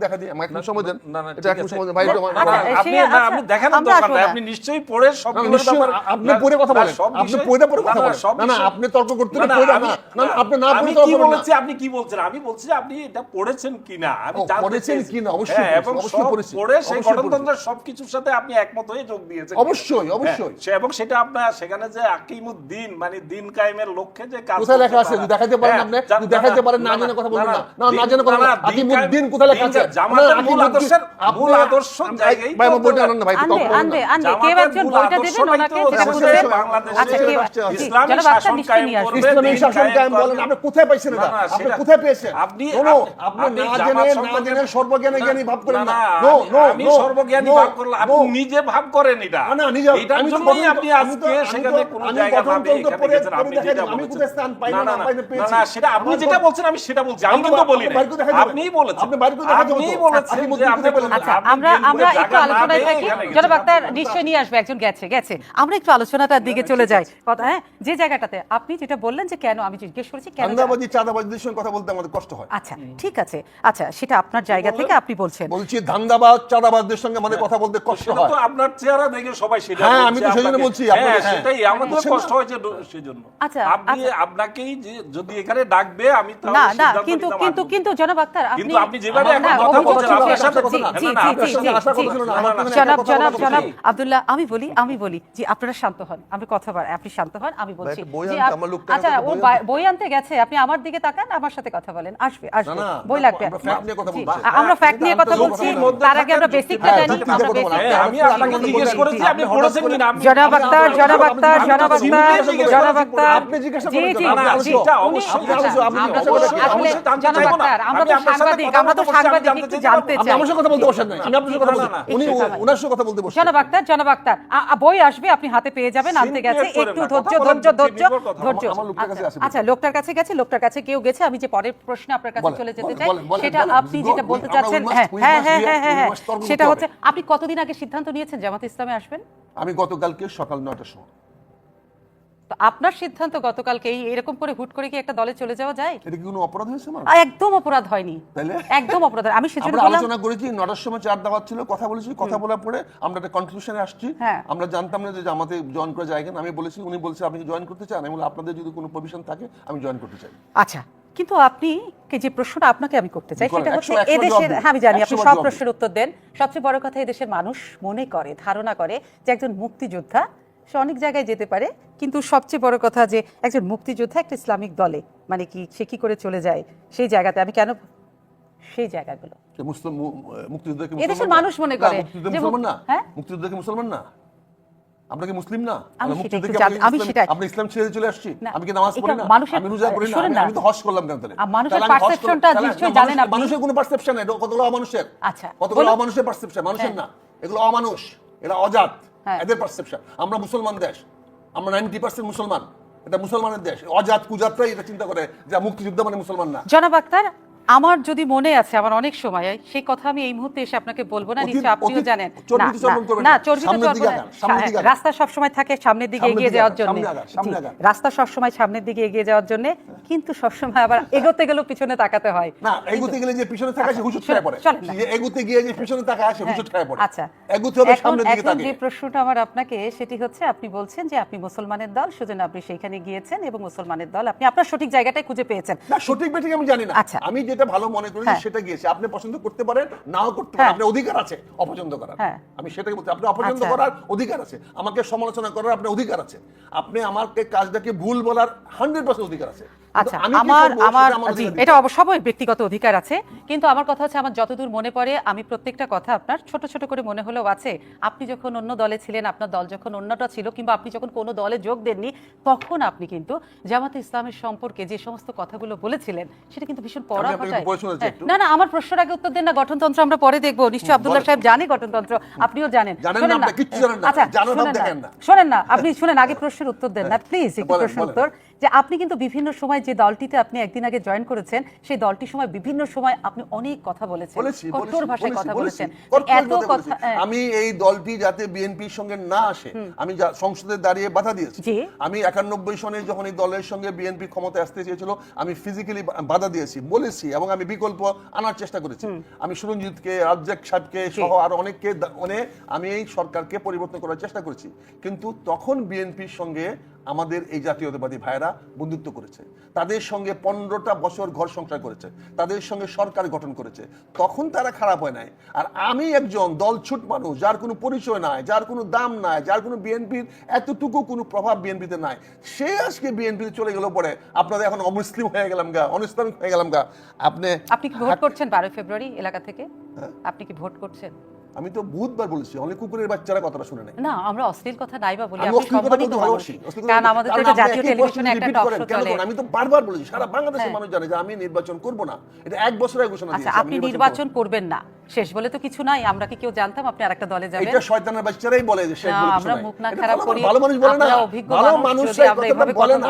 দেখা দিই আমাকে সময় দেন। না, না, এটা ঠিক একটু আছে। সময় দেন। ভাই না, তোমার না, না, আপনি দেখানোর দরকার নাই। আপনি নিশ্চয়ই পড়ে সবগুলোর ব্যাপারে আপনি পড়ে কথা বলেন। আপনি পড়ে কথা বলেন। না না আপনি তর্ক করতে পড়ে না। না আপনি না পড়ে তর্ক কি করেন না। বলছি আপনি কি বলছেন? আমি বলছি যে আপনি এটা পড়েছেন কিনা আমি জানতে পড়েছেন চাইছি। কিনা অবশ্যই হ্যাঁ, এবং অবশ্যই সব পড়েছি। পড়ে সেই অবশ্যই গণতন্ত্রের সবকিছুর সাথে আপনি একমত হয়ে যোগ দিয়েছেন। অবশ্যই অবশ্যই। এবং সেটা আপনার সেখানে যে আকিমুদ্দিন মানে দিন কায়েমের লক্ষ্যে যে কাজ কোথায় লেখা আছে? যদি দেখাতে পারেন আপনি, যদি দেখাতে পারেন না জেনে কথা বলবেন না। না না জেনে কথা বলবেন। আকিমুদ্দিন কোথায় লেখা আছে? জামাতের মূল আদর্শের মূল আদর্শ জায়গায় ভাই আমার বইটা আনেন না ভাই। আনবে কেউ একজন বইটা দেবেন ওনাকে যেটা বুঝে। আচ্ছা কেউ ইসলামী জনাব শাসন আক্তার নিশ্চয়ই নিয়ে আসবে। ইসলামী শাসন কায়েম বলেন আপনি কোথায় পাইছেন এটা? আপনি কোথায় পেয়েছেন? আপনি না জেনে সর্বজ্ঞানী জ্ঞানী ভাব করেন না। নো নো আমি সর্বজ্ঞানী ভাব করলাম, আপনি নিজে ভাব করেন এটা। না নিজে এটার জন্যই আপনি আজকে সেখানে কোন জায়গা ভাবে এখানে গেছেন। আপনি যেটা আমি কোথায় স্থান পাই না পাইলে পেয়েছি। না সেটা আপনি যেটা বলছেন আমি সেটা বলছি, আমি কিন্তু বলি না। আপনিই বলেছেন, আপনি বাইরে করে দেখাতে আপনিই বলেছেন যে আপনি আচ্ছা আমরা একটু আলোচনায় থাকি। জনাব আক্তার নিশ্চয়ই নিয়ে আসবে, একজন গেছে আমরা একটু আলোচনাটার দিকে চলে যাই। কথা হ্যাঁ, যে জায়গাটাতে আপনি যেটা বললেন যে কেন আমি জিজ্ঞেস করেছি কেন ধান্দাবাজি চাঁদাবাজিদের সঙ্গে কথা বলতে আমাদের কষ্ট হয়। আচ্ছা ঠিক আছে, আচ্ছা সেটা আপনার জায়গা থেকে আপনি বলছেন। বলছি ধান্দাবাজ চাঁদাবাজদের সঙ্গে আমাদের কথা বলতে কষ্ট সেটা হয়। তো আপনার চেহারা দেখে সবাই সেটা হ্যাঁ, বলছে আমি তো সেজন্য আপনাকে। বলছি, হ্যাঁ, আপনাকে, হ্যাঁ। সেটাই আমাদের বুঝছেন কষ্ট না? হয়েছে সেজন্য। আচ্ছা, আপনি আচ্ছা। আপনাকেই যে যদি এখানে ডাকবে আমি তাহলে না সিদ্ধান্ত কিন্তু নিতাম কিন্তু আগে। কিন্তু জনাব আক্তার কিন্তু আপনি যেভাবে এখন না, কথা অভিযোগ বলছেন আপনার সাথে জি, জি, না, জি, আপনার জি, সাথে জি, আশা জি। করছিল না। জনাব আব্দুল্লাহ আমি বলি জি আপনারা শান্ত হন, আমি কথা বলি, আপনি শান্ত হন, আমি বলছি যে আচ্ছা ও বই আনতে গেছে, আপনি আমার দিকে তাকান, আমার সাথে কথা বলেন, আসবে বই লাগবে। আমরা ফ্যাক্ট নিয়ে কথা বলছি, তার আগে আমরা বেসিকটা জানি। আমি আপনাকে জিজ্ঞেস করেছি আপনি পড়েছেন কিনা। জনাব আক্তার আপনি জিজ্ঞাসা জি করেন জি না, জি সেটা উনি অবশ্যই আমরা তো আসলে জনাব আক্তার আমরা তো সাংবাদিক একটু জানতে আপনি চাই। আমার সাথে কথা বলতে বসেন নাই। আমি আপনার সাথে কথা বলছি। উনি ওনার সাথে কথা বলতে বসেন। জনাব আক্তার বই আসবে, আপনি হাতে পেয়ে যাবেন, আনতে গেছে, একটু ধৈর্য। আচ্ছা লোকটার কাছে কেউ গেছে, আমি যে পরের প্রশ্ন আপনার কাছে চলে যেতে চাই সেটা আপনি যেটা বলতে চাচ্ছেন। হ্যাঁ সেটা হচ্ছে আপনি কতদিন আগে সিদ্ধান্ত নিয়েছেন জামাতে ইসলামে আসবেন? আমি গতকালকে সকাল 9টার সময়। তো আপনার সিদ্ধান্ত গতকালকে এরকম করে হুট করে কি একটা দলে চলে যাওয়া যায়? এটা কি কোনো অপরাধ হয়েছে আমার? একদম অপরাধ হয়নি, তাইলে একদম অপরাধ। আমি সেজন্য আমরা বললাম আলোচনা করেছি 9টার সময় চার দাওয়াত ছিল, কথা বলেছি, কথা বলার পরে আমরা একটা কনক্লুশনে আসছি। হ্যাঁ। আমরা জানতাম না যে জামাতে জয়েন করা যায় কিনা। আমি বলেছি, উনি বলছে আপনি জয়েন করতে চান? আমি বললাম আপনাদের যদি কোনো প্রভিশন থাকে আমি জয়েন করতে চাই। আচ্ছা কিন্তু আপনি যে প্রশ্নটা আপনাকে আমি করতে চাই সেটা হচ্ছে 100 এদেশের, জবাব আমি জানি আপনি দিন, সব 100 প্রশ্নের উত্তর দেন, সবচেয়ে বড় কথা এদেশের মানুষ মনে করে, ধারণা করে যে একজন মুক্তিযোদ্ধা সে অনেক জায়গায় যেতে পারে, কিন্তু সবচেয়ে বড় কথা যে একজন মুক্তিযোদ্ধা একটা ইসলামিক দলে মানে কি সে কি করে চলে যায় সেই জায়গাতে। আমি কেন সেই জায়গাগুলো মুসলিম মুক্তিযুদ্ধ কি এদেশের মানুষ মনে করে যে মুসলমান না? হ্যাঁ মুক্তিযুদ্ধ কি মুসলমান না? আপনারা কি মুসলিম না? আমি ইসলাম ছেড়ে চলে আসছি, আমি কি নামাজ পড়ি না, আমি রোজা করি না, আমি তো হজ করলাম কেন? তাহলে মানুষের পারসেপশনটা নিশ্চয়ই জানেন আপনি। মানুষের কোনো পারসেপশন নাই, কতগুলো অমানুষের। আচ্ছা কতগুলো অমানুষের পারসেপশন, মানুষের না, এগুলো অমানুষ, এরা অজাত, এদের পারসেপশন। আমরা মুসলমান দেশ, আমরা 90% মুসলমান, এটা মুসলমানের দেশ। অজাত কুজাতরাই এটা চিন্তা করে যে মুক্তিযুদ্ধ মানে মুসলমান না। জনাব আক্তার আমার যদি মনে আছে, আমার অনেক সময় সেই কথা আমি এই মুহূর্তে এসে আপনাকে বলবো না, নিশ্চয়ই আপনিও জানেন। না চর্বি তো রাস্তা সবসময় থাকে সামনের দিকে এগিয়ে যাওয়ার জন্য, রাস্তা সবসময় সামনের দিকে এগিয়ে যাওয়ার জন্য, কিন্তু সবসময় আবার এগোতে গেলেও পিছনে তাকাতে হয় না। এগোতে গেলে যে পিছনে তাকায় সে হুজুট খেয়ে পড়ে, এগোতে গিয়ে যে পিছনে তাকায় সে হুজুট খেয়ে পড়ে। আচ্ছা এগোতে হবে সামনের দিকে তাকিয়ে। যে প্রশ্নটা আমার আপনাকে সেটি হচ্ছে, আপনি বলছেন যে আপনি মুসলমানের দল, সেজন্য আপনি সেইখানে গিয়েছেন এবং মুসলমানের দল আপনি আপনার সঠিক জায়গাটাই খুঁজে পেয়েছেন। না সঠিক বেঠিক আমি জানি না, আমি যেটা ভালো মনে করি সেটা গিয়েছে। আপনি পছন্দ করতে পারেন, নাও করতে পারেন, আপনার অধিকার আছে অপছন্দ করার। আমি সেটাই বলছি, আপনি অপছন্দ করার অধিকার আছে, আমাকে সমালোচনা করার আপনার অধিকার আছে, আপনি আমাকে কাজটাকে ভুল বলার 100% অধিকার আছে। আচ্ছা এটা সবাই ব্যক্তিগত অধিকার আছে, কিন্তু আমার কথা হচ্ছে আমার যতদূর মনে পড়ে আমি প্রত্যেকটা কথা আপনার ছোট ছোট করে মনে হলেও আছে। আপনি যখন অন্য দলে ছিলেন, আপনার দল যখন অন্যটা ছিল, কিংবা আপনি যখন কোনো দলে যোগ দেননি, তখন আপনি কিন্তু জামাতে ইসলামের সম্পর্কে যে সমস্ত কথাগুলো বলেছিলেন সেটা কিন্তু ভীষণ পড়া কথায়। না আমার প্রশ্নের আগে উত্তর দেন না। গঠনতন্ত্র আমরা পরে দেখবো, নিশ্চয়ই আব্দুল্লাহ সাহেব জানে গঠনতন্ত্র, আপনিও জানেন। আচ্ছা শোনেন না, আপনি শুনেন, আগে প্রশ্নের উত্তর দেন না প্লিজ, একটু প্রশ্নের উত্তর। যে আপনি কিন্তু বিভিন্ন সময় যে দলটিতে আপনি একদিন আগে জয়েন করেছেন সেই দলটির সময় বিভিন্ন সময় আপনি অনেক কথা বলেছেন, কঠোর ভাষায় কথা বলেছেন। এত কথা আমি এই দলটি যাতে বিএনপির সঙ্গে না আসে আমি সংসদে দাঁড়িয়ে বাধা দিয়েছি। আমি 91 সনে যখন এই দলের সঙ্গে বিএনপি ক্ষমতায় আসতে চেয়েছিল আমি ফিজিক্যালি বাধা দিয়েছি, বলেছি, এবং আমি বিকল্প আনার চেষ্টা করেছি। আমি সুরঞ্জিতকে, রাজ্জাক সাহেবকে সহ আরো অনেককে আমি এই সরকারকে পরিবর্তন করার চেষ্টা করেছি। কিন্তু তখন বিএনপির সঙ্গে আমাদের এই জাতীয়তাবাদী ভাইরা বন্ধুত্ব করেছে, তাদের সঙ্গে 15টা বছর ঘর সংসার করেছে, তাদের সঙ্গে সরকার গঠন করেছে, তখন তারা খারাপ হয় নাই। আর আমি একজন দলছুট মানুষ, যার কোনো পরিচয় নাই, যার কোনো দাম নাই, যার কোনো বিএনপির এতটুকু কোনো প্রভাব বিএনপিতে নাই, সে আজকে বিএনপিতে চলে গেল পরে আপনাদের এখন অমুসলিম হয়ে গেলাম গা, অনিসলামিক হয়ে গেলাম গা। আপনি কি ভোট করছেন 12 ফেব্রুয়ারি এলাকা থেকে? আপনি কি ভোট করছেন? আমি তো বহুতবার বলেছি, অনেক কুকুরের বাচ্চারা কথাটা শুনে নাই। না, আমরা অশ্লীল কথা নাইবা বলি, আপনি সম্মানিত মানুষ, কারণ আমাদের তো জাতীয় টেলিভিশনে একটা টক শো চলে। আমি তো বারবার বলেছি, সারা বাংলাদেশের মানুষ জানে যে আমি নির্বাচন করব না, এটা এক বছর আগে ঘোষণা দিয়েছি। আচ্ছা, আপনি নির্বাচন করবেন না, শেষ বলে তো কিছু নাই। আমরা কি কেউ জানতাম আপনি আরেকটা দলে যাবেন? এটা শয়তানের বাচ্চারাই বলে যে শেষ বলে কিছু নাই। আমরা মুখ না খারাপ করি, ভালো মানুষ বলে না, ভালো মানুষ এই কথাটা বলে না,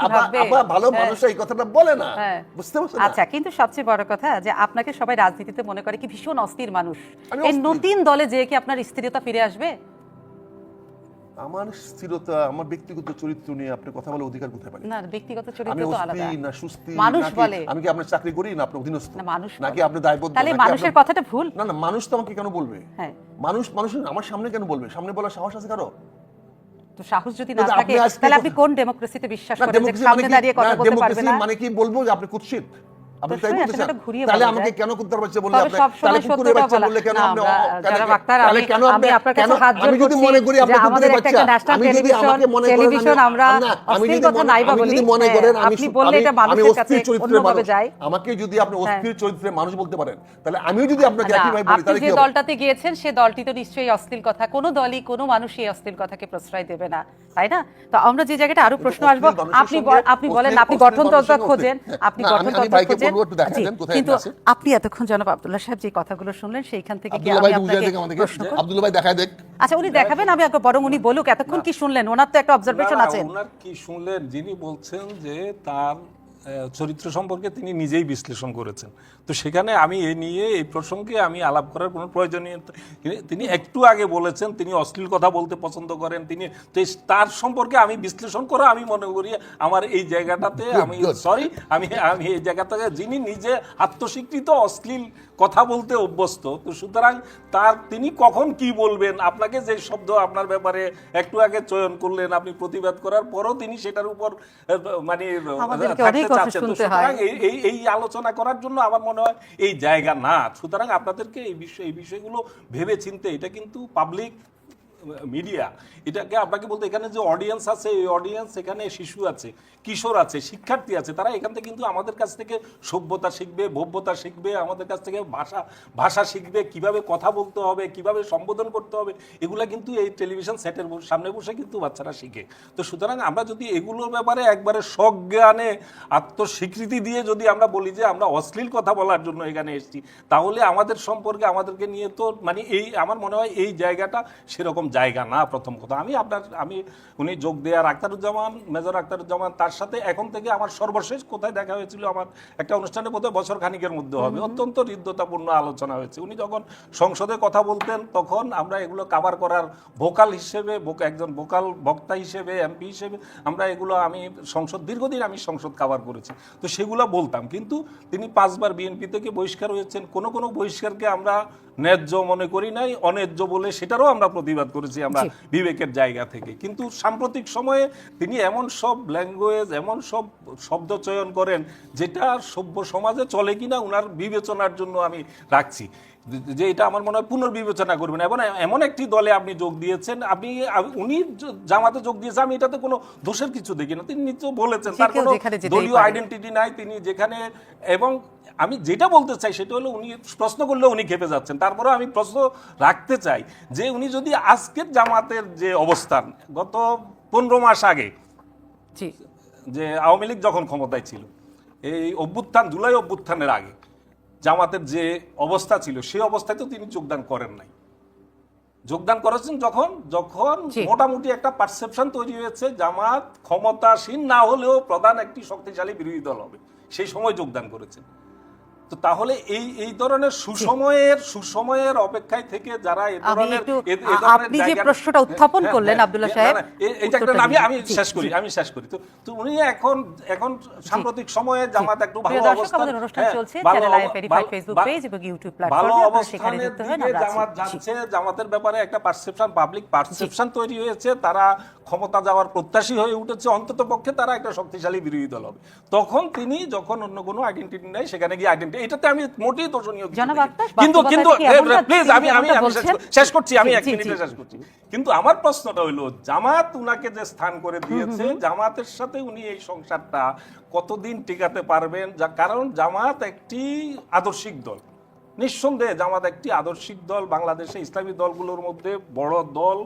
আপা ভালো মানুষ এই কথাটা বলে না, বুঝতে পারছেন? আচ্ছা, কিন্তু সবচেয়ে বড় কথা যে আপনাকে সবাই রাজনীতিতে মনে করে কি ভীষণ অস্থির মানুষ। এই নতুন দলে যে কি আপনার স্থিরতা ফিরে আসবে? আমার স্থিরতা, আমার ব্যক্তিগত চরিত্র নিয়ে আপনি কথা বলার অধিকার কোথায় পারেন? না, ব্যক্তিগত চরিত্র তো আলাদা। আমি না সুস্থি, মানুষ বলে আমি কি আপনার চাকরি করি না আপনার অধীনস্থ, না মানুষ নাকি আপনি দায়বদ্ধ? তাহলে মানুষের কথাটা ভুল? না না, মানুষ তো আমাকে কেন বলবে? হ্যাঁ, মানুষ আমার সামনে কেন বলবে? সামনে বলার সাহস আছে কারো? তো সাহস যদি না থাকে তাহলে আপনি কোন ডেমোক্রেসিতে বিশ্বাস করেন যে সামনে দাঁড়িয়ে কথা বলতে পারবেন না? মানে কি বলবো যে আপনি কুৎসিত? আপনি তাই বলতেছেন? তাহলে আমাকে কেন কুত্তার বাচ্চা বললে আপনি? তাহলে কুকুরের বাচ্চা বললে কেন আপনি? তাহলে কেন আমি আপনার কাছে হাত জোড় করছি? আমি যদি মনে করি আপনি কুকুরের বাচ্চা, আমি যদি আমাকে মনে করেন টেলিভিশন আমরা অশ্লীল কথা নাইবা বলি, মনে করেন আপনি বললে এটা মানুষের কাছে অন্যভাবে যায়। আমাকে যদি আপনি অস্থির চরিত্রের মানুষ বলতে পারেন, তাহলে আমিও যদি আপনাকে একই ভাবে বলি, তাহলে কি হবে? যে দলটাতে গিয়েছেন সে দলটি তো নিশ্চয়ই অশ্লীল কথা, কোনো দলই কোনো মানুষই অশ্লীল কথাকে প্রশ্রয় দেবে না, তাই না? তো আমরা যে জায়গাটা আরো প্রশ্ন আসবো, আপনি বলেন আপনি গঠনতন্ত্র খোঁজেন, আপনি গঠনতন্ত্র খোঁজেন, কিন্তু আপনি এতক্ষণ জনাব আব্দুল্লাহ সাহেব যে কথাগুলো শুনলেন সেইখান থেকে কি আমি আপনাকে প্রশ্ন করব? আব্দুল্লাহ ভাই দেখায় দেখ। আচ্ছা, উনি দেখাবেন, আমি আগে বরং উনি বলুক এতক্ষণ কি শুনলেন, ওনার তো একটা অবজারভেশন আছে। ওনার কি শুনলেন? যিনি বলছেন যে তার চরিত্র সম্পর্কে তিনি নিজেই বিশ্লেষণ করেছেন, তো সেখানে আমি এ নিয়ে এই প্রসঙ্গে আমি আলাপ করার কোনো প্রয়োজনীয়তা, তিনি একটু আগে বলেছেন তিনি অশ্লীল কথা বলতে পছন্দ করেন, তিনি তার সম্পর্কে আমি বিশ্লেষণ করা আমি মনে করি আমার এই জায়গাটাতে আমি সরি আমি এই জায়গাটাতে, যিনি নিজে আত্মস্বীকৃত অশ্লীল কথা বলতে অভ্যস্ত, তো সুতরাং তিনি কখন কি বলবেন, আপনাকে যে শব্দ আপনার ব্যাপারে একটু আগে চয়ন করলেন, আপনি প্রতিবাদ করার পরও তিনি সেটার উপর মানে এই আলোচনা করার জন্য আমার মনে হয় এই জায়গা না। সুতরাং আপনাদেরকে এই বিষয়গুলো ভেবে চিনতে, এটা কিন্তু পাবলিক মিডিয়া, এটাকে আপনাকে বলতে এখানে যে অডিয়েন্স আছে, এই অডিয়েন্স এখানে শিশু আছে, কিশোর আছে, শিক্ষার্থী আছে, তারা এখান থেকে কিন্তু আমাদের কাছ থেকে সভ্যতা শিখবে, ভব্যতা শিখবে, আমাদের কাছ থেকে ভাষা শিখবে, কিভাবে কথা বলতে হবে, কিভাবে সম্বোধন করতে হবে, এগুলা কিন্তু এই টেলিভিশন সেটের সামনে বসে কিন্তু বাচ্চারা শিখে। তো সুতরাং আমরা যদি এগুলোর ব্যাপারে একবারে সজ্ঞানে আত্মস্বীকৃতি দিয়ে যদি আমরা বলি যে আমরা অশ্লীল কথা বলার জন্য এখানে এসেছি, তাহলে আমাদের সম্পর্কে আমাদেরকে নিয়ে তো মানে এই আমার মনে হয় এই জায়গাটা সেরকম জায়গা না। প্রথম কথা, আমি উনি যোগ দেওয়ার আখতারুজ্জামান, মেজর আখতারুজ্জামান, তার সাথে এখন থেকে আমার সর্বশেষ কোথায় দেখা হয়েছিল, আমার একটা অনুষ্ঠানে বোধহয় বছর খানিকের মধ্যে হবে, অত্যন্ত হৃদ্যতাপূর্ণ আলোচনা হয়েছে। উনি যখন সংসদে কথা বলতেন তখন আমরা এগুলো কাভার করার ভোকাল হিসেবে, একজন ভোকাল বক্তা হিসেবে, এমপি হিসেবে আমরা এগুলো, আমি দীর্ঘদিন আমি সংসদ কাভার করেছি, তো সেগুলো বলতাম। কিন্তু তিনি 5 বার বিএনপি থেকে বহিষ্কার হয়েছেন, কোনো বহিষ্কারকে আমরা ন্যায্য মনে করি নাই, অন্যায্য বলে সেটারও আমরা প্রতিবাদ করেছি আমরা বিবেকের জায়গা থেকে। কিন্তু সাম্প্রতিক সময়ে তিনি এমন সব ল্যাঙ্গুয়েজ, এমন সব শব্দ চয়ন করেন যেটা সভ্য সমাজে চলে কিনা উনার বিবেচনার জন্য আমি রাখছি, যে এটা আমার মনে হয় পুনর্বিবেচনা করবেন। এবং এমন একটি দলে আপনি যোগ দিয়েছেন, উনি জামাতে যোগ দিয়েছে, আমি এটাতে কোনো দোষের কিছু দেখি না, তিনি নিশ্চয় বলেছেন তার কোনো দলীয় আইডেন্টিটি নাই তিনি যেখানে। এবং আমি যেটা বলতে চাই সেটা হলো, উনি প্রশ্ন করলে উনি খেপে যাচ্ছেন, তারপরে আমি প্রশ্ন রাখতে চাই যে উনি যদি আজকের জামাতের যে অবস্থান গত 15 মাস আগে যে আওয়ামী লীগ যখন ক্ষমতায় ছিল, এই অভ্যুত্থান, জুলাই অভ্যুত্থানের আগে জামাতের যে অবস্থা ছিল সেই অবস্থায় তো তিনি যোগদান করেন নাই, যোগদান করেছেন যখন যখন জি। মোটামুটি একটা পারসেপশন তৈরি হয়েছে জামাত ক্ষমতাসীন না হলেও প্রধান একটি শক্তিশালী বিরোধী দল হবে, সেই সময় যোগদান করেছেন। তো তাহলে এই ধরনের সুসময়ের অপেক্ষায় থেকে যারা এই আমি ধরনের একটু আপনি যে জায়গা- প্রশ্নটা উত্থাপন করলেন আব্দুল্লাহ সাহেব, এটা একটা উত্তরটা আমি দিন। জি, আমি শেষ করি। তো উনি এখন সাম্প্রতিক সময়ে জামাত একটু প্রিয় ভালো দর্শক, অবস্থান, আমাদের অনুষ্ঠান চলছে ভালো চ্যানেল আই ভেরিফাইড ভালো- ফেসবুক ভালো- পেজ এবং ইউটিউব ভালো প্ল্যাটফর্মে, আপনারা সেখানে অবস্থানের যুক্ত হন। দিকে আমরা জামাত আছি। জি। যাচ্ছে, জামাতের ব্যাপারে একটা পাবলিক পারসেপশন তৈরি হয়েছে, তারা ক্ষমতা যাওয়ার প্রত্যাশী হয়ে উঠেছে, অন্তত পক্ষে তারা একটা শক্তিশালী বিরোধী দল হবে। তখন তিনি যখন অন্য কোনো আইডেন্টিটি নেই সেখানে গিয়ে আইডেন্টি, এটাতে আমি মোটেই দোষণীয় কিছু জনাব দেখি না। আক্তার, কিন্তু বাস্তবতা কি এমন না? প্লিজ তিনি আমি যেমনটা বলছেন। শেষ করছি, আমি জি, এক জি, মিনিটে জি। শেষ করছি। কিন্তু আমার প্রশ্নটা হইলো, জামাত উনাকে যে স্থান করে দিয়েছে, জামাতের সাথে উনি এই সংসারটা কতদিন টিকাতে পারবেন? কারণ জামাত একটি আদর্শিক দল, নিঃসন্দেহে জামাত একটি আদর্শিক দল, বাংলাদেশে ইসলামী দলগুলোর মধ্যে বড় দল,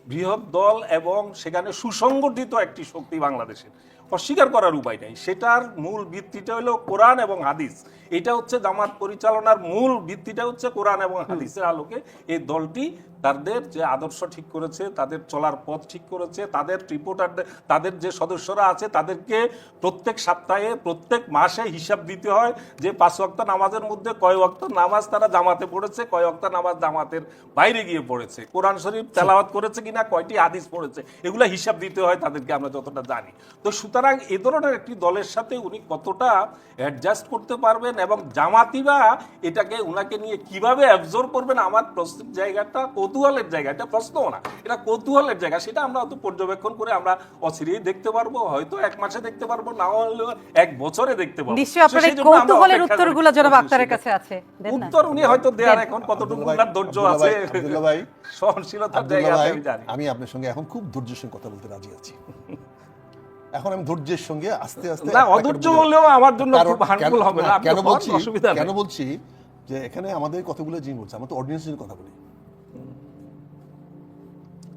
বৃহৎ দল, এবং সেখানে সুসংগঠিত একটি শক্তি বাংলাদেশের, অস্বীকার করার উপায় নেই। সেটার মূল ভিত্তিটা হলো কোরআন এবং হাদিস। এটা হচ্ছে জামাত পরিচালনার মূল ভিত্তিটা হচ্ছে কোরআন এবং হাদিসের আলোকে এই দলটি তাদের যে আদর্শ ঠিক করেছে, তাদের চলার পথ ঠিক করেছে, তাদের রিপোর্টার, তাদের যে সদস্যরা আছে তাদেরকে প্রত্যেক সপ্তাহে প্রত্যেক মাসে হিসাব দিতে হয় যে 5 ওয়াক্ত নামাজের মধ্যে কয় ওয়াক্ত নামাজ তারা জামাতে পড়েছে, কয় ওয়াক্ত নামাজ জামাতের বাইরে গিয়ে পড়েছে, কোরআন শরীফ তেলাওয়াত করেছে কিনা, কয়টি হাদিস পড়েছে, এগুলা হিসাব দিতে হয় তাদেরকে, আমরা যতটা জানি। তো সুতরাং এ ধরনের একটি দলের সাথে উনি কতটা অ্যাডজাস্ট করতে পারবেন এবং জামাতিরা এটাকে উনাকে নিয়ে কিভাবে অ্যাবজর্ব করবেন, আমার প্রশ্নের জায়গাটা কৌতূহলের জায়গা, এটা প্রশ্নও না, এটা কৌতূহলের জায়গা। সেটা আমরা অত পর্যবেক্ষণ করে আমরা অচিরেই দেখতে পারবো, হয়তো 1 মাসে দেখতে পারবো, না হলে 1 বছরে দেখতে পারবো। নিশ্চয়ই আপনার এই কৌতূহলের উত্তরগুলো জনাব আক্তারের কাছে আছে, দেন না? উত্তর উনি হয়তো দেয়ার এখন কতটুকু উনার ধৈর্য আছে, আব্দুল্লাহ ভাই, সহনশীলতার আব্দুল্লাহ জায়গা আছে ভাই, আমি জানি। আমি আপনার সঙ্গে এখন খুব ধৈর্যের সঙ্গে কথা বলতে রাজি আছি। এখন আমি ধৈর্যের সঙ্গে আস্তে আস্তে না, অধৈর্য হলেও আমার জন্য কারণ- খুব হার্মফুল হবে না। আপনি কেন হন, বলছি, অসুবিধা নেই। কেন বলছি যে এখানে আমাদের কথাগুলো যিনি বলছে, আমরা তো অডিয়েন্সের কথা বলি,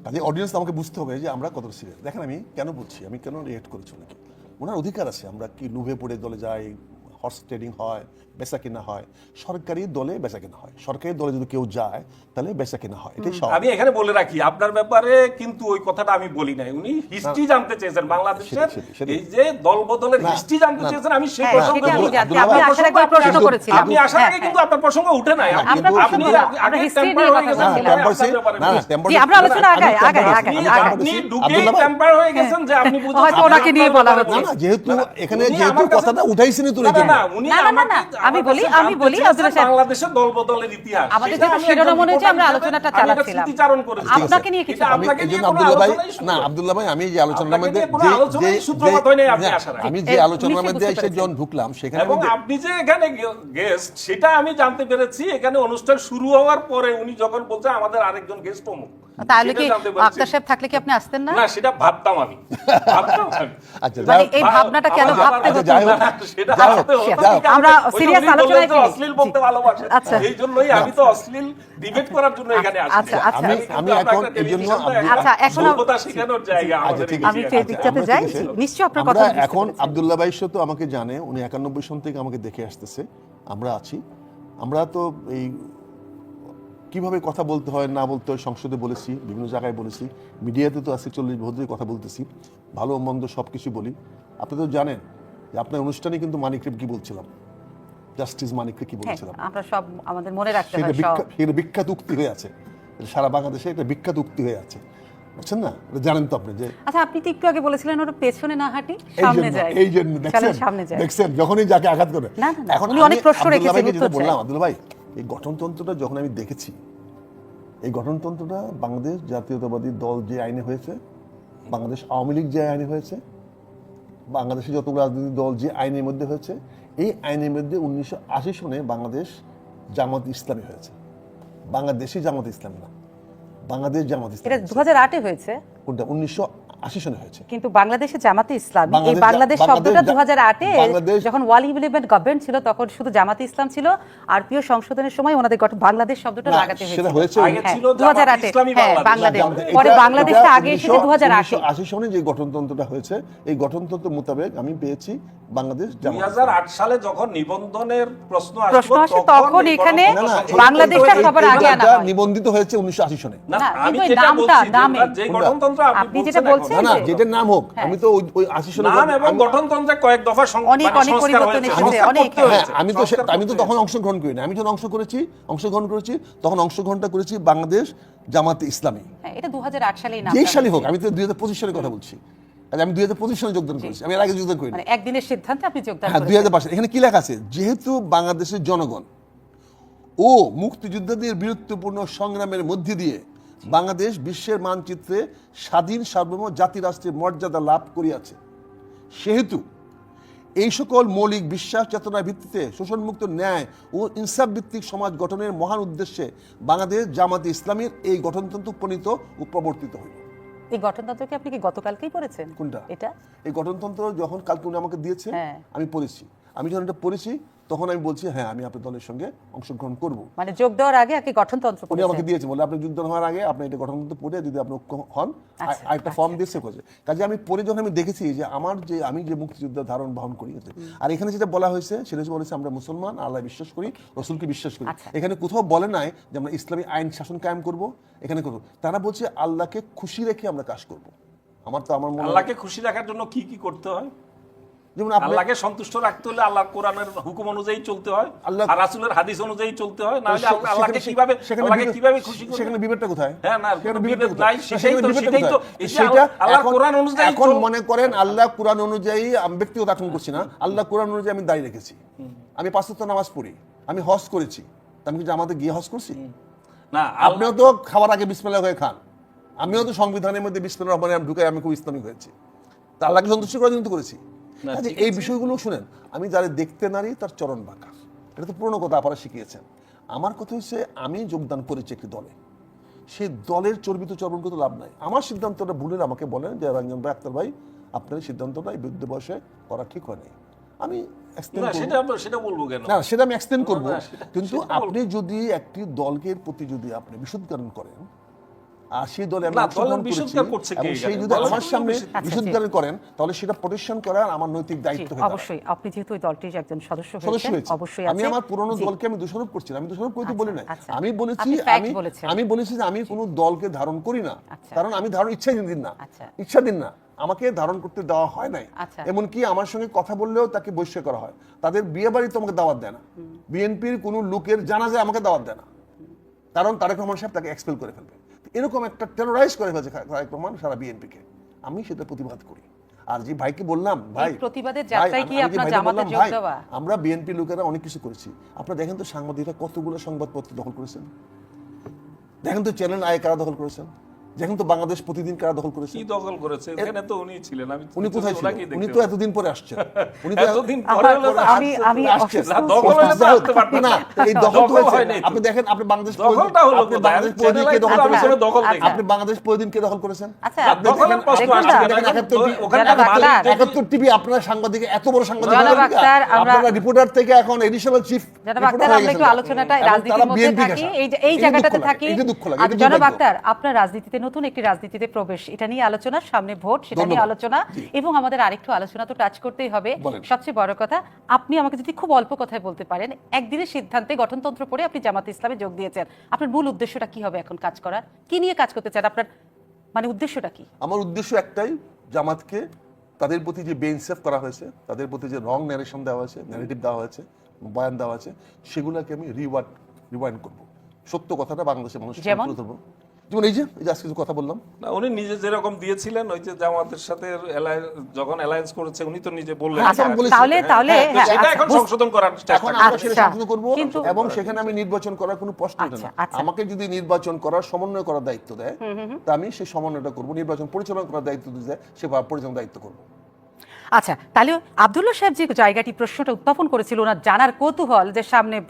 কাজে অডিয়েন্স আমাকে বুঝতে হবে যে আমরা কতটা সিরিয়াস। দেখেন আমি কেন বলছি, আমি কেন রিয়েক্ট করেছি নাকি, ওনার অধিকার আছে, আমরা কি লুভে পড়ে দলে যাই, হর্স ট্রেডিং হয়, বেচা কেনা হয়, সরকারি দলে বেচা কেনা হয়, সরকারি দলে যদি কেউ যায় তাহলে বেচা কেনা হয়, এটাই সব। আমি এখানে বলে রাখি, আপনার ব্যাপারে কিন্তু ওই কথাটা আমি বলি নাই। উনি হিস্ট্রি জানতে চেয়েছেন বাংলাদেশের, সেটাই। এই যে দল বদলের না, হিস্ট্রি জানতে না, চেয়েছেন, আমি সেই হ্যাঁ, প্রসঙ্গে সেটা আমি বলছি। জানতে, আপনি আসার আগে প্রশ্ন করেছিলেন। আপনি আসার আগে কিন্তু আপনার প্রসঙ্গ উঠে নাই। আপনার আপনি প্রসঙ্গ না, আমরা আগে history temper নিয়ে হয়ে কথা গেছেন, বলছিলাম। আপনার ব্যাপারে বলছি। জি, আমরা আলোচনা আগাই। আপনি ঢুকেই টেম্পার হয়ে গেছেন যে আপনি বুঝতে হয়তো ওনাকে নিয়ে বলা হচ্ছে। না, যেহেতু এখানে উনি যেহেতু আমার কাছে- কথাটা উঠাইছেন তুলে না, না, উনি না, না, না, আমাকে- না, আমি আমার বলি, কাছে আমি জানতে বলি, চেয়েছেন আব্দুল্লাহ সাহেব, বাংলাদেশের দল বদলের ইতিহাস। আমাদের সেটা যেহেতু আমি শিরোনাম একজন অনুযায়ী আমরা reporter আলোচনাটা হিসেবে আমি এটা চালাচ্ছিলাম। স্মৃতিচারণ করেছি। আপনাকে নিয়ে কিছু এটা আমি আপনাকে এই নিয়ে জন্য কোনো আব্দুল্লাহ ভাই, আলোচনাই শুরু না করিনি। আব্দুল্লাহ ভাই, আমি যে আলোচনার আপনাকে মধ্যে নিয়ে কোনো আলোচনাই সূত্রপাত হয়নি, আপনি আসার আগে। আমি যে আলোচনার নিশ্চয়ই মধ্যে বুঝতে এসে পেরেছি। যখন ঢুকলাম সেখানে এবং আমি আপনি যে এখানে গেস্ট সেটা আমি জানতে পেরেছি এখানে অনুষ্ঠান শুরু হওয়ার পরে, উনি যখন বলছে আমাদের আরেকজন গেস্ট অমুক, তাহলে সেটা কি জানতে পেরেছি। আক্তার সাহেব থাকলে কি আপনি আসতেন না? না, সেটা ভাবতাম আমি। ভাবতাম আমি। আচ্ছা মানে যাই হোক, এই ভাবনাটা কেন আমার ভাবতে আচ্ছা, হতো? যাই হোক, না, সেটা যাই হোক, ভাবতে হতো। যাই হোক। আমরা ওই যে serious উনি বললেন আলোচনায় যে ফিরি। অশ্লীল বলতে ভালোবাসেন। আচ্ছা। এই জন্যই আমি তো অশ্লীল ডিবেট করার জন্য এখানে আসি। আচ্ছা, আচ্ছা। আমি এখন এই জন্য আচ্ছা, এখন সভ্যতা শেখানোর জায়গা আচ্ছা, আমাদের ঠিক এই আছে, আমি জায়গা। সেই দিকটাতে আমরা যাই। ঠিক আছে। জি, নিশ্চয়ই আপনার আমরা কথা বুঝতে এখন পেরেছি। আব্দুল্লাহ ভাই তো আমাকে জানে, উনি 91 সন থেকে আমাকে দেখে আসতেছে, আমরা আছি। আমরা তো এই কিভাবে কথা বলতে হয় না বলতে হয় সংসদে বলেছি, বিভিন্ন জায়গায় বলেছি, মিডিয়াতে তো আছি, 40 বছর কথা বলতেছি, ভালো মন্দ সব কিছু বলি। আপনি তো জানেন যে আপনার অনুষ্ঠানে কিন্তু মানিকরে কি বলছিলাম, জাস্টিস মানিকরে কি হ্যাঁ, বলছিলাম, আমরা সব আমাদের মনে রাখতে সেটা হয় সব। সেটা বিখ্যাত উক্তি হয়ে আছে, সারা বাংলাদেশে একটা বিখ্যাত উক্তি হয়ে আছে, বুঝছেন না? এটা জানেন তো আপনি যে আচ্ছা, আপনি তো একটু আগে বলেছিলেন ওরা পেছনে না হাঁটি, এই সামনে জন্য যায়। এই জন্য চলেন দেখছেন, সামনে যায়। দেখছেন যখনই যাকে আঘাত করে। না, না, না, এখন উনি আমি অনেক প্রশ্ন আব্দুল্লাহ রেখেছেন, ভাইকে উত্তর যেটা বললাম, চাই। আব্দুল্লাহ ভাই, এই গঠনতন্ত্রটা যখন আমি দেখেছি, এই গঠনতন্ত্রটা বাংলাদেশ জাতীয়তাবাদী দল যে আইনে হয়েছে, বাংলাদেশ আওয়ামী লীগ যে আইনে হয়েছে, বাংলাদেশে যত রাজনৈতিক দল যে আইনের মধ্যে হয়েছে, এই আইনের মধ্যে 1980 সনে বাংলাদেশ জামাত ইসলামী হয়েছে। বাংলাদেশি জামাত ইসলামী না, বাংলাদেশ জামাত এটা ইসলামী হয়েছে। 2008-এ হয়েছে, কোনটা 1980 সনে হয়েছে। কিন্তু বাংলাদেশে জামাতে ইসলামী, এই বাংলাদেশ- বাংলাদেশ শব্দটা বাংলাদেশ- 2008-এ বাংলাদেশ- যখন ওয়ালি ইলেভেন গভর্নমেন্ট ছিল তখন শুধু জামাতে ইসলাম ছিল, আর প্রিয় সংশোধনের সময় ওনাদের বাংলাদেশ শব্দটা না, লাগাতে সেটা হয়েছিল। হয়েছে আগে হ্যাঁ, ছিল 2008-এ, ইসলামী হ্যাঁ, বাংলাদেশ। বাংলাদেশ। পরে বাংলাদেশটা আগে এসেছে 2008-এ। 1980 সনে যে গঠনতন্ত্রটা হয়েছে, এই গঠনতন্ত্র মোতাবেক আমি পেয়েছি বাংলাদেশ 2008 সালে যখন নিবন্ধনের প্রশ্ন আসে তখন এখানে বাংলাদেশটা সবার আগে আনা হয়। নিবন্ধিত হয়েছে 1980 সনে। না, না, আমি কিন্তু যেটা নামটা, বলছি নামে। যে গঠনতন্ত্র আপনি যেটা বলছেন না যে- যেটার নাম হোক, আমি তো ওই 80 সনে নাম এবং গঠনতন্ত্রে কয়েক দফা অনেক পরিবর্তন এসেছে, অনেক। হ্যাঁ, আমি তো তখন অংশগ্রহণ করিনি। আমি যখন অংশগ্রহণ করেছি তখন অংশগ্রহণটা করেছি বাংলাদেশ জামাতে ইসলামী। হ্যাঁ, এটা 2008 সালেই নাম। যেই সালই হোক, আমি তো 2025 সালের কথা বলছি। আমি 2025 সালে যোগদান করেছি, আমি এর আগে যোগদান করিনি। মানে একদিনের সিদ্ধান্তে আপনি যোগদান হ্যাঁ, করেছেন। 2005 এখানে কি লেখা আছে, যেহেতু বাংলাদেশের জনগণ ও মুক্তিযোদ্ধাদের বীরত্বপূর্ণ সংগ্রামের মধ্যে দিয়ে বাংলাদেশ বিশ্বের মানচিত্রে স্বাধীন সার্বভৌম জাতি রাষ্ট্রের মর্যাদা লাভ করিয়াছে, সেহেতু এই সকল মৌলিক বিশ্বাস চেতনার ভিত্তিতে শোষণমুক্ত ন্যায় ও ইনসাফ ভিত্তিক সমাজ গঠনের মহান উদ্দেশ্যে বাংলাদেশ জামাতে ইসলামীর এই গঠনতন্ত্র প্রণীত ও প্রবর্তিত হইল। এই গঠনতন্ত্রকে আপনি কি গতকালকেই পড়েছেন? কোনটা? এটা এই গঠনতন্ত্র যখন কালকে উনি আমাকে দিয়েছে, হ্যাঁ। আমি পড়েছি। আমি যখন এটা পড়েছি তখন আমি বলছি হ্যাঁ, আমি আপনার দলের সঙ্গে অংশগ্রহণ করব। মানে যোগ দেওয়ার আগে আগে গঠনতন্ত্র উনি পড়েছেন। আমাকে দিয়েছে, বলে আপনি যুদ্ধ হওয়ার আগে আপনি এটা গঠনতন্ত্র পড়ে যদি আপনি হন, আচ্ছা, আরেকটা ফর্ম দিয়েছে করেছে। কাজে আমি পড়ে যখন আমি দেখেছি যে আমি যে মুক্তিযুদ্ধের ধারণ বহন করি, আর এখানে যেটা বলা হয়েছে সেটা হচ্ছে বলেছে আমরা মুসলমান, আল্লাহ বিশ্বাস করি, রসুলকে বিশ্বাস করি। আচ্ছা। এখানে কোথাও বলে নাই যে আমরা ইসলামী আইন শাসন কায়েম করব, এখানে করব। তারা বলছে আল্লাহকে খুশি রেখে আমরা কাজ করব। আমার মনে হয় আল্লাহকে খুশি রাখার জন্য কি কি করতে হয়? যেমন আল্লাহকে সন্তুষ্ট রাখতে হলে আল্লাহর কোরআনের হুকুম অনুযায়ী চলতে হয়, আল্লাহ- আর রাসূলের হাদিস অনুযায়ী চলতে হয়, না হলে সেখানে- আল্লাহকে কিভাবে খুশি করবে? সেখানে বিবেকটা কোথায়? হ্যাঁ, না, সেখানে কোনো বিবেকটা বিবেক কোথায়? নাই, সেটাই তো- বিবেকটা সেটাই তো- কোথায়? এই যে সেটা আল্লাহর এখন- কোরআন অনুযায়ী এখন তো- মনে করেন আল্লাহ কোরআন অনুযায়ী, আমি ব্যক্তিগত আচরণ করছি না, আল্লাহ কোরআন অনুযায়ী আমি দাঁড়িয়ে রেখেছি, আমি 5 ওয়াক্ত নামাজ পড়ি, আমি হজ করেছি, তা আমি কি জামাতে গিয়ে হজ করছি? না, আপনিও তো খাবার আগে বিসমিল্লাহ করে খান, আমিও তো সংবিধানের মধ্যে বিসমিল্লাহির রহমানির রহিম ঢুকে আমি খুব ইসলামিক হয়েছি, তা আল্লাহকে সন্তুষ্ট করার জন্য তো করেছি। না, কাজে ঠিক এই বিষয়গুলো শুনেন, আমি যারা দেখতে নারী তার চরণ বাঁকা, এটা তো পুরনো কথা আপনারা শিখিয়েছেন। আমার কথা হচ্ছে আমি যোগদান করেছি একটি দলে, সেই দলের চর্বিত চর্বণ করতে লাভ নাই। আমার সিদ্ধান্তটা ভুলের আমাকে বলেন যে রঞ্জন ভাই, আক্তার ভাই, আপনার এই সিদ্ধান্তটা এই বৃদ্ধ বয়সে করা ঠিক হয়নি, আমি extend না, করবো। সেটা বলবো কেন? না, সেটা আমি এক্সটেন্ড করবো, না, সেটা- কিন্তু সেটা আপনি যদি একটি দলকে প্রতি যদি আপনি বিশুদ্ধকরণ করেন, আর সেই দলে আমি না, অংশগ্রহণ দলের করেছি, বিশুদ্ধকরণ করছে কে এবং সেই এখানে? যদি দলের আমার সামনে আচ্ছা, বিশুদ্ধকরণ করেন, তাহলে সেটা প্রতিষ্ঠান করার আমার নৈতিক দায়িত্ব হয়ে দাঁড়ায়। অবশ্যই আপনি যেহেতু ওই দলটির একজন সদস্য সদস্য হয়েছেন, হয়েছে। অবশ্যই আমি আছে। আমার পুরনো জি। দলকে আমি দোষারোপ করছি না, আমি দোষারোপ করতে আচ্ছা, বলি না, আচ্ছা। আমি বলেছি আপনি fact বলেছেন। আমি বলেছি যে আমি কোনো দলকে ধারণ করি না, আচ্ছা। কারণ আমি ধারণ ইচ্ছা দিন না, আচ্ছা। ইচ্ছা দিন না, আমাকে ধারণ করতে দেওয়া হয় নাই। আচ্ছা। এমনকি আমার সঙ্গে কথা বললেও তাকে বহিষ্কার করা হয়, তাদের বিয়ে বাড়িতে আমাকে দাওয়াত দেয় না, বিএনপির কোনো লোকের জানাজায় আমাকে দাওয়াত দেয় না, কারণ তারেক রহমান সাহেব তাকে এক্সপেল করে ফেলবে। এরকম একটা টেরোরাইজ করে ফেলছে তারেক রহমান সারা বিএনপিকে, আমি সেটা প্রতিবাদ করি। আর যে ভাইকে বললাম, ভাই প্রতিবাদের ভাই, যাত্রায় কি আমি যে আপনার ভাইকে জামাতে বললাম, যোগ ভাই, দেওয়া? আমরা বিএনপি লোকেরা অনেক কিছু করেছি, আপনারা দেখেন তো সাংবাদিকরা কতগুলো সংবাদপত্র দখল করেছেন, দেখেন তো চ্যানেল আয় কারা দখল করেছেন, দেখেন তো বাংলাদেশ প্রতিদিন কারা দখল করেছেন। কি দখল করেছে? এখানে তো উনি ছিলেন, আমি উনি কোথায় ছিলেন? ওনাকেই দেখতে উনি তো পাচ্ছি। এতদিন পরে আসছেন, উনি তো এতদিন পরে আমার- হলে তো আমি আসছেন। অসুস্থ না, দখল হলে তো আসতে পারতেন না, না। এই দখল তো দখল হয়েছে। হয় নাই তো। আপনি দেখেন, আপনি বাংলাদেশ দখলটা হলো আপনি কোথায়? বাংলাদেশ আমি প্রতিদিন কে চ্যানেল দখল আইতে করেছেন? আমি দখল দেখি। আপনি বাংলাদেশ প্রতিদিন কে দখল করেছেন? আচ্ছা, আপনি দখলের দেখেন- প্রশ্ন দেখুন আসছে না, না, দেখেন এখন তো ওখানে জনাব আক্তার, 71 টিভি, আপনার সাংবাদিক এত বড় সাংবাদিক, জনাব আক্তার, আপনারা রিপোর্টার থেকে এখন এডিশনাল চিফ জনাব আক্তার, আমরা একটু আলোচনাটা রাজনীতির মধ্যে থাকি, এই জায়গাটাতে থাকি। আচ্ছা, জনাব আক্তার, আপনার রাজনীতিতে নতুন একটি রাজনীতিতে প্রবেশ, এটা নিয়ে আলোচনা, সামনে ভোট, সেটা নিয়ে ধন্যবাদ। আলোচনা, এবং আমাদের আরেকটু আলোচনা তো টাচ করতেই হবে। বলেন। সবচেয়ে বড় কথা, আপনি আমাকে যদি খুব অল্প কথায় বলতে পারেন, একদিনের সিদ্ধান্তে গঠনতন্ত্র পড়ে আপনি জামাতে ইসলামে যোগ দিয়েছেন, আপনার মূল উদ্দেশ্যটা কি হবে এখন কাজ করার? কি নিয়ে কাজ করতে চান? আপনার মানে উদ্দেশ্যটা কি? আমার উদ্দেশ্য একটাই, জামাতকে তাদের প্রতি যে বেইনসাফ করা হয়েছে, তাদের প্রতি যে রং ন্যারেশন দেওয়া হয়েছে, ন্যারেটিভ দেওয়া হয়েছে, বয়ান দেওয়া হয়েছে, সেগুলোকে আমি রিওয়াইন্ড করব, সত্য কথাটা বাংলাদেশের মানুষের সামনে যেমন? তুলে ধরবো। যেমন এই যে আজকে যে কথা বললাম, না, উনি নিজে যেরকম দিয়েছিলেন, ওই যে জামাতের সাথে যখন অ্যালায়েন্স করেছে, উনি তো নিজে বললেন। আচ্ছা, আমি বলেছি। তাহলে তো হ্যাঁ, সেটা আচ্ছা, এখন সংশোধন করার চেষ্টা এখন করছি। আমরা সেটা আচ্ছা, সাধন করব, কিন্তু- এবং সেখানে আমি নির্বাচন করার কোনো প্রশ্ন ওঠে না। আচ্ছা। আমাকে যদি নির্বাচন করার, সমন্বয় করার দায়িত্ব দেয়, তা আমি সেই সমন্বয়টা করব। নির্বাচন পরিচালনা করার দায়িত্ব যদি দেয়, সে পরিচালনার দায়িত্ব করব। আচ্ছা, তাহলে আব্দুল্লাহ সাহেব যে জায়গাটি প্রশ্নটা উত্থাপন করেছিল, ওনার জানার কৌতূহল যে সামনে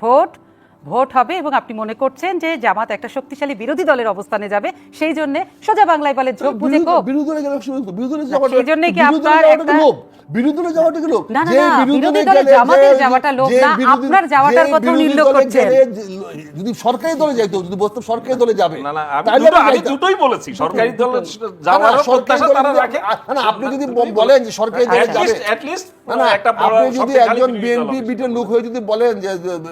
ভোট হবে এবং আপনি মনে করছেন যে জামাত একটা শক্তিশালী বিরোধী দলের অবস্থানে যাবে, সেই জন্য সোজা বাংলায় বলে ঝোঁক বুঝে কোপ। বিরোধী দলে গেলে বিরোধী দলে যাওয়াটা, সেই জন্যই কি বিরোধী দলে আপনার যাওয়াটা একটা- কি লোভ? বিরোধী দলে যাওয়াটা কি লোভ? না, না, যে না, বিরোধী বিরোধী দলে দলে গেলে, জামাতের যে- যাওয়াটা লোভ যে না, বিরোধী- আপনার যাওয়াটার যে কথাও বিরোধী নির্লোভ দলে করছেন। গেলে, যদি সরকারি দলে যাইতো, যদি বলতো সরকারি দলে যাবে, না, না, তাহলে আমি যাইতাম। দুটোই বলেছি, সরকারি দলে না, যাওয়ারও সরকারি প্রত্যাশা দলে তারা যদি- রাখে। না, আপনি যদি বলেন যে সরকারি দলে যাবে, At least না, একটা বড় আপনি যদি শক্তিশালী একজন বিরোধী দল বিএনপি হবে। বিটের লোক হয়ে যদি বলেন যে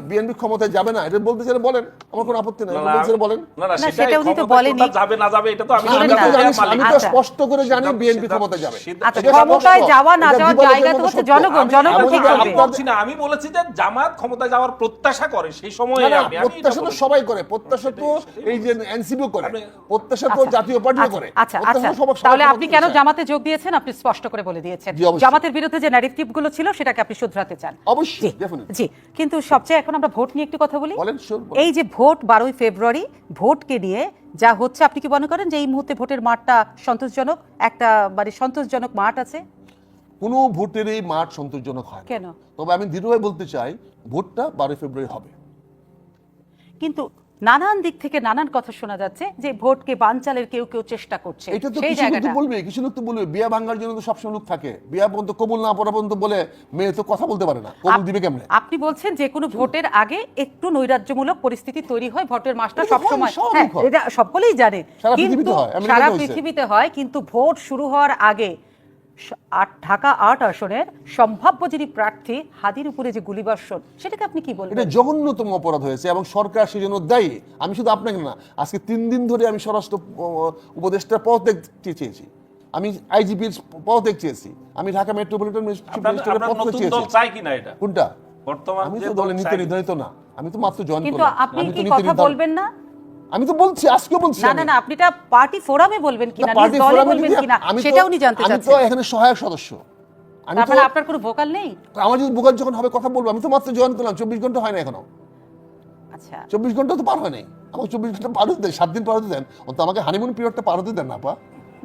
বিএনপি ক্ষমতায় যাবে না, এটা বলতে চাইলে বলেন, আমার কোনো আপত্তি নাই, বলতে চাইলে বলেন। না না, সেটাই, সেটা উনি তো ক্ষমতায় বলেনি। কোথা যাবে না যাবে এটা তো আমি শুনুন আমি না। তো জানি, মালিক। আমি তো আচ্ছা। স্পষ্ট করে জানি বিএনপি ক্ষমতায় যাবে। আচ্ছা, এটা ক্ষমতায় স্পষ্ট। যাওয়া না এটা যাওয়ার বিপদের জায়গা তো মতো হচ্ছে সত্য। জনগণ, আমি- জনগণ আমি ঠিক যদি করবে। আমি বলছি না, আমি বলেছি যে জামাত ক্ষমতায় যাওয়ার প্রত্যাশা করে সেই সময়ে না, আমি প্রত্যাশা তো সবাই করে, প্রত্যাশা তো এই যে এনসিপিও করে, প্রত্যাশা তো জাতীয় পার্টিও করে, আচ্ছা, প্রত্যাশা আচ্ছা, সবাই- তাহলে সবাই আপনি করতে কেন চায়। জামাতে যোগ দিয়েছেন আপনি স্পষ্ট করে বলে দিয়েছেন। জি, অবশ্যই। জামাতের বিরুদ্ধে যে ন্যারেটিভ গুলো ছিল সেটাকে আপনি শুধরাতে চান। অবশ্যই, জি, definitely। জি, কিন্তু সবচেয়ে এখন আমরা ভোট নিয়ে একটু কথা বলি। বলেন, sure, বলেন। এই যে ভোট 12ই ফেব্রুয়ারি, ভোটকে নিয়ে যা হচ্ছে, আপনি কি মনে করেন যে এই মুহূর্তে ভোটের মাঠটা সন্তোষজনক, একটা মানে সন্তোষজনক মাঠ আছে? কোনো ভোটের এই মাঠ সন্তোষজনক হয় না। কেন? তবে আমি দৃঢ়ভাবে বলতে চাই, ভোটটা 12 ফেব্রুয়ারি হবে। কিন্তু নানান দিক থেকে নানান কথা শোনা যাচ্ছে যে ভোটকে বানচালের কেউ কেউ চেষ্টা করছে। এটা তো সেই কিছু লোক তো জায়গাটা বলবে, কিছু লোক তো বলবে, বিয়া ভাঙার জন্য তো সবসময় লোক থাকে, বিয়া পর্যন্ত কবুল না পড়া পর্যন্ত বলে মেয়ে তো কথা বলতে পারে না, কবুল দিবে কেমনে? আপনি বলছেন যে কোনো ভোটের আগে একটু নৈরাজ্যমূলক পরিস্থিতি তৈরি হয়, ভোটের মাসটা এটা হয়, সবসময়, স্বাভাবিক হ্যাঁ, হয়। এটা সকলেই জানে, সারা কিন্তু পৃথিবীতে হয়, আমেরিকাতে সারা হয়েছে। পৃথিবীতে হয়, কিন্তু ভোট শুরু হওয়ার আগে ঢাকা ৮ আসনের সম্ভাব্য যিনি প্রার্থী হাদির উপরে যে গুলিবর্ষণ, সেটাকে আপনি কি বলবেন? এটা জঘন্যতম অপরাধ হয়েছে এবং সরকার সেজন্য দায়ী। আমি শুধু আপনাকে না, আজকে 3 দিন ধরে আমি স্বরাষ্ট্র উপদেষ্টার পদত্যাগ চেয়েছি, আমি আইজিপির পদত্যাগ চেয়েছি, আমি ঢাকা মেট্রোপলিটন ম্যাজিস্ট্রেটের আপনার পদত্যাগ নতুন চেয়েছি। দল চাই কিনা এটা? কোনটা? বর্তমান আমি যে তো দল দলে নিতে চাই- নির্ধারিত না, আমি তো মাত্র জয়েন কিন্তু করলাম। আপনি আমি তো কি নীতি কথা নির্ধারণ- বলবেন না? আমি তো বলছি, আজকেও বলছি। না আমি। না না, আপনি এটা পার্টি ফোরামে বলবেন কিনা, না, নিজ পার্টি দলে ফোরামে বলবেন যদি- কিনা, আমি তো- সেটাও উনি জানতে আমি তো চাচ্ছেন। এখানে সহায়ক সদস্য। আমি তার তো মানে আপনার কোনো ভোকাল নেই? আমার যদি বুকাল যখন হবে কথা বলবো, আমি তো মাত্র জয়েন করলাম, 24 ঘন্টা হয় না এখনো, আচ্ছা, 24 ঘন্টা তো পার হয় নাই। আমাকে 24 ঘন্টা পার হতে দেন, 7 দিন পার হতে দেন, অন্তত আমাকে হানিমুন পিরিয়ডটা পার হতে দেন না পা।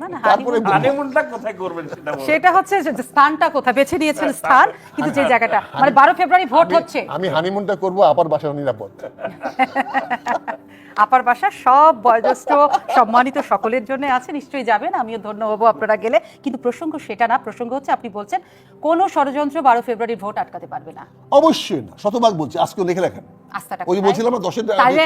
না না, তারপরে হানিমুন- হানিমুনটা কোথায় করবেন সেটা বলুন। সেটা হচ্ছে যে স্থানটা কোথায় বেছে নিয়েছেন, স্থান, কিন্তু যে জায়গাটা মানে 12 ফেব্রুয়ারি ভোট হচ্ছে, আমি হানিমুনটা করবো আপার বাসার নিরাপদ। আপার বাসা সব বয়োজ্যেষ্ঠ সম্মানিত সকলের জন্য আছে, নিশ্চয়ই যাবেন, আমিও ধন্য হবো আপনারা গেলে। কিন্তু প্রসঙ্গ সেটা না, প্রসঙ্গ হচ্ছে আপনি বলছেন কোন ষড়যন্ত্র 12 ফেব্রুয়ারির ভোট আটকাতে পারবে না। অবশ্যই না, শতভাগ বলছি, আজকেও লিখে রাখেন। আস্থাটা ওই যে কোথায়? বলছিলাম না 10-এর তাহলে